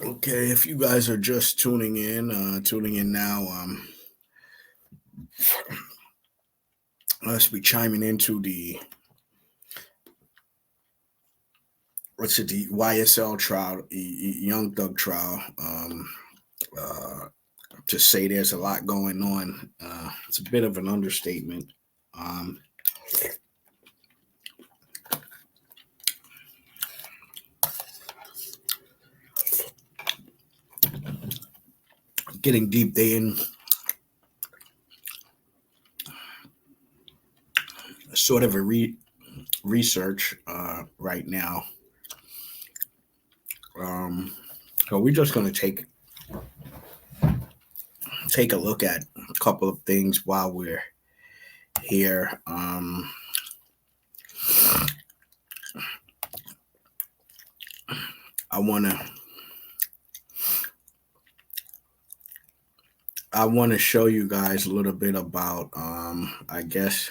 Okay, if you guys are just tuning in now, let's be chiming into the what's it, the YSL trial, Young Thug trial. Uh, to say there's a lot going on, it's a bit of an understatement. Um, Getting deep in sort of a research right now. Um, so we're just going to take a look at a couple of things while we're here. I wanna I wanna show you guys a little bit about I guess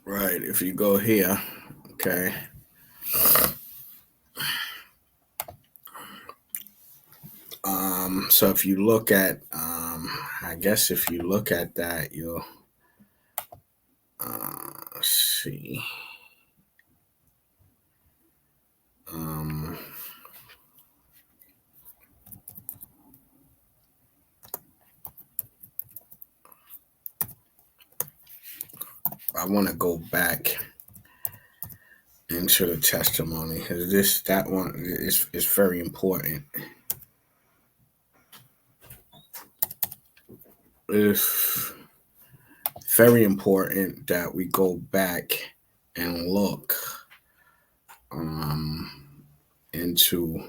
right if you go here, okay. So if you look at I guess if you look at that you'll see. Um, I want to go back into the testimony because that one is very important. It's very important that we go back and look into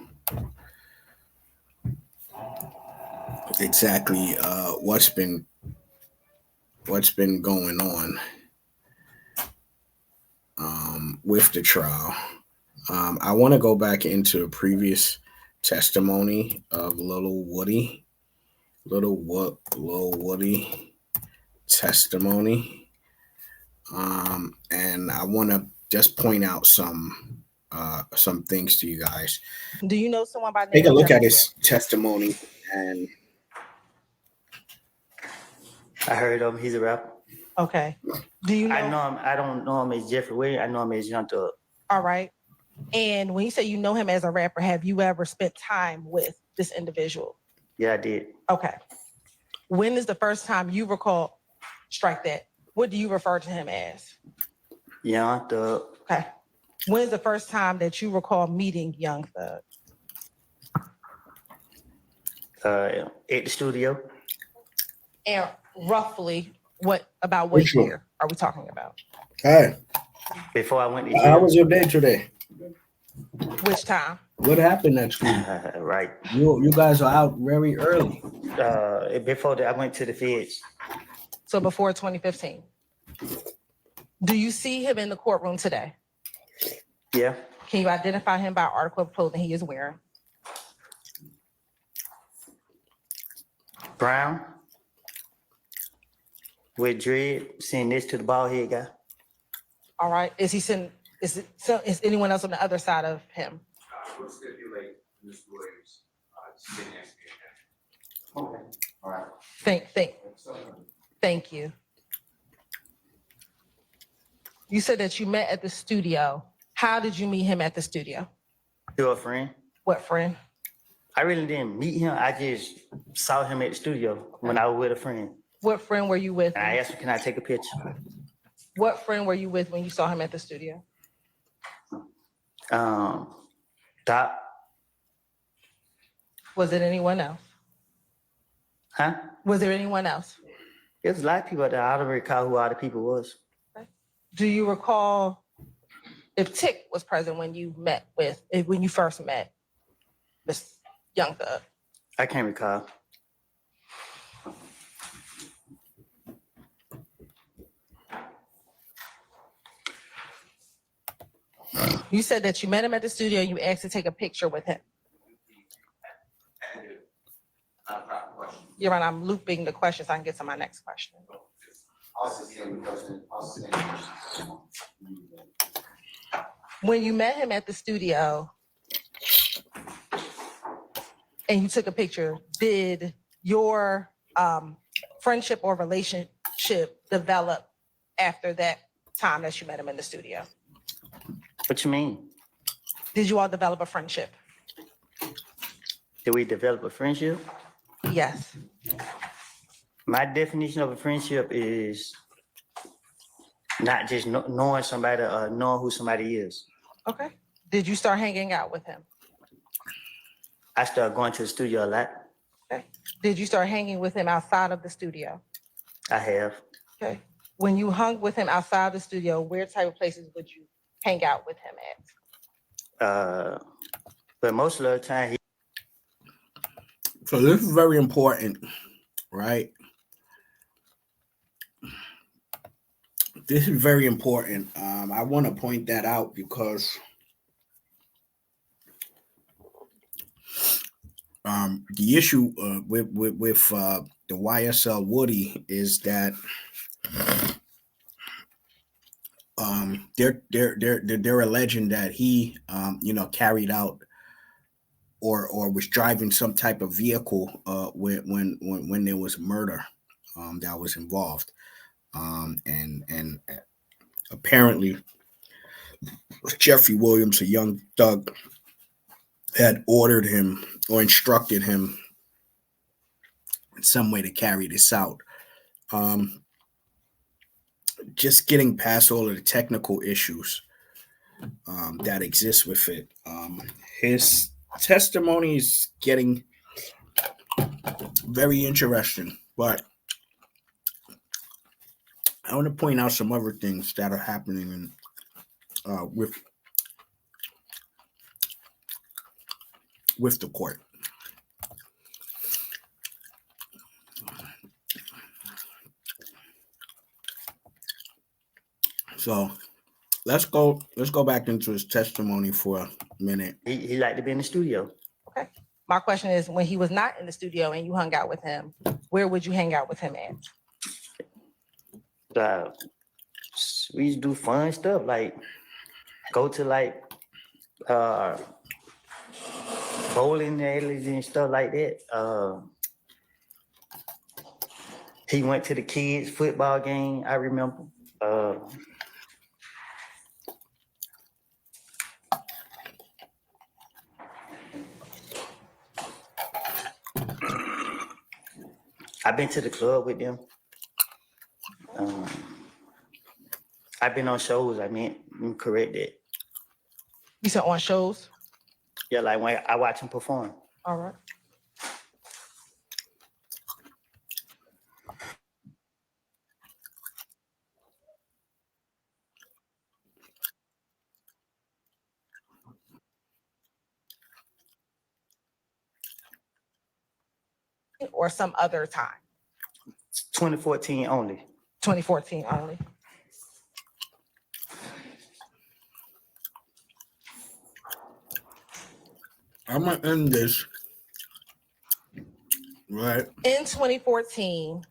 exactly what's been going on with the trial. I want to go back into a previous testimony of Little Woody testimony, and I want to just point out some things to you guys. Do you know someone by the Take name a of look at Jeffrey? his testimony, and I heard of him. He's a rapper. Okay. Do you know? I know him. I don't know him as Jeffrey Wade. I know him as Young Thug. All right. And when you say you know him as a rapper, have you ever spent time with this individual? Yeah, I did. Okay. When is the first time you recall? Strike that. What do you refer to him as? Young Thug. Okay. When is the first time that you recall meeting Young Thug? At the studio. And roughly what Which one? year are we talking about? hey, Before I went to how jail. was your day today? Which time? What happened at school? Right. You guys are out very early. Before that, I went to the feds. So before 2015. Do you see him in the courtroom today? Yeah. Can you identify him by article of clothing he is wearing? Brown. With dread, sitting next to the bald head guy. All right. Is anyone else on the other side of him? We'll stipulate Ms. Williams sitting next to him. Okay. All right. Thank you. You said that you met at the studio. How did you meet him at the studio? Through a friend. What friend? I really didn't meet him. I just saw him at the studio when I was with a friend. What friend were you with? And I asked him, can I take a picture? What friend were you with when you saw him at the studio? Doc. Was it anyone else? Huh? Was there anyone else? There's a lot of people out there. I don't recall who all the people was. Do you recall if Tick was present when you first met Miss Young Thug. I can't recall. You said that you met him at the studio. You asked to take a picture with him. Not a proper question. You're right. I'm looping the questions. I can get to my next question. When you met him at the studio and you took a picture, did your friendship or relationship develop after that time that you met him in the studio? What you mean? Did you all develop a friendship? Did we develop a friendship? Yes. My definition of a friendship is not just knowing somebody or knowing who somebody is. Okay. Did you start hanging out with him? I started going to the studio a lot. Okay. Did you start hanging with him outside of the studio? I have. Okay. When you hung with him outside the studio, where type of places would you hang out with him at? But most of the time, So this is very important, right? This is very important. I want to point that out because the issue with the YSL Woody is that they're alleging that he carried out or was driving some type of vehicle when there was murder that was involved, and apparently Jeffrey Williams, a young thug, had ordered him or instructed him in some way to carry this out. Just getting past all of the technical issues that exist with it. His testimony is getting very interesting, but I want to point out some other things that are happening with the court. So let's go back into his testimony for a minute. he liked to be in the studio. Okay. My question is, when he was not in the studio and you hung out with him, where would you hang out with him at? We used to do fun stuff, like go to like bowling alleys and stuff like that. He went to the kids' football game, I remember. I've been to the club with them. I've been on shows. I mean, correct it. You said on shows? Yeah, like when I watch him perform. All right. Or some other time? 2014 only. 2014 only. I'm gonna end this right. In 2014,